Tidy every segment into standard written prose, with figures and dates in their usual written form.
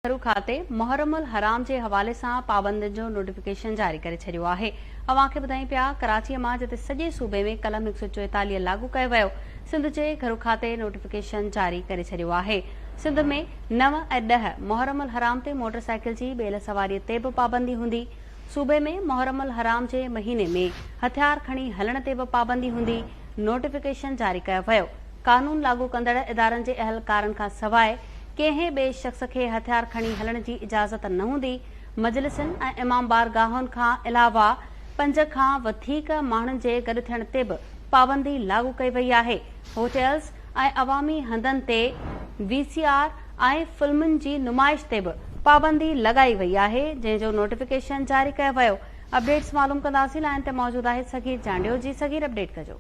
घरू खाते मुहर्रम अल हराम के हवाले से पाबंदियुनि जो नोटिफिकेशन जारी करे छडियो आहे। अवां खे ॿुधायूं पिया कराची मां जिते सॼे सूबे में कलम 144 लागू कयो वियो। सिंध जे घरू खाते नोटिफिकेशन जारी करे छडियो आहे। सिंध में 9 ऐं 10 मुहर्रम अल हराम ते मोटरसाइकिल जी ॿेल सवारी ते बि पाबंदी हूंदी। सूबे में मुहर्रम अल हराम जे महीने में हथियार खणी हलण ते बि पाबंदी हूंदी। नोटिफिकेशन जारी कयो वियो। कानून लागू कंदड़ इदारनि जे अहलकारनि खां सवाइ कंहिं ॿिए शख़्स खे हथियार खणी हलण जी इजाज़त न हूंदी। मजलिसनि ऐं इमाम बारगाहुनि खां अलावा 5 खां वधीक माण्हुनि जे गॾु थियण ते बि पाबंदी लागू कई वई आहे। होटल्स ऐं अवामी हंधनि ते VCR ऐं फिल्मुनि जी नुमाइश ते बि पाबंदी लॻाई वई आहे, जंहिंजो नोटिफिकेशन जारी कयो वियो। अपडेट्स मालूम कंदासीं। लाइन ते मौजूद आहे सगीर जांडियो। जी सगीर, अपडेट कजो।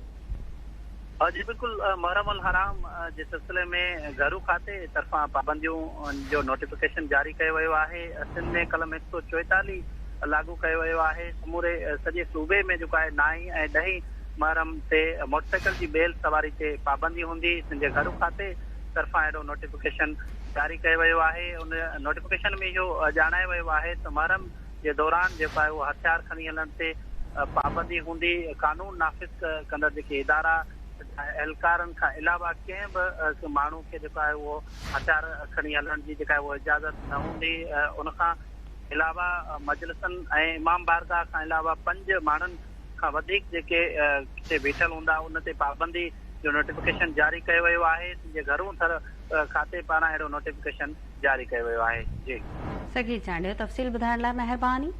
जी बिल्कुल, मुहर्रम अल हराम जे सिलसिले में घरू खाते तरफां पाबंदियों जो नोटिफिकेशन जारी कयो वियो आहे। सिंध में कलम 144 लागू कयो वियो आहे। समूरे सॼे सूबे में जेको आहे 9 ऐं 10 मुहर्रम ते मोटरसाइकिल जी ॿेल सवारी ते पाबंदी हूंदी। सिंध जे घरू खाते तरफां अहिड़ो नोटिफिकेशन जारी कयो वियो आहे। उन नोटिफिकेशन में इहो ॼाणायो वियो आहे त मुहर्रम जे दौरान जेको आहे उहो हथियार खणी हलण ते पाबंदी हूंदी। कानून नाफ़िज़ कंदड़ जेके इदारा एहलकारनि खां अलावा कंहिं बि माण्हू खे जेको आहे उहो हथियार खणी हलण जी जेका आहे उहा इजाज़त न हूंदी। उनखां अलावा मजलिसनि ऐं इमाम बारगाह खां अलावा 5 माण्हुनि खां वधीक जेके किथे बीठल हूंदा उन ते पाबंदी जो नोटिफिकेशन जारी कयो वियो आहे। जे घरू खाते पारां अहिड़ो नोटिफिकेशन जारी कयो वियो आहे। जी सगीर जांडियो, तफ़सील ॿुधाइण लाइ महिरबानी।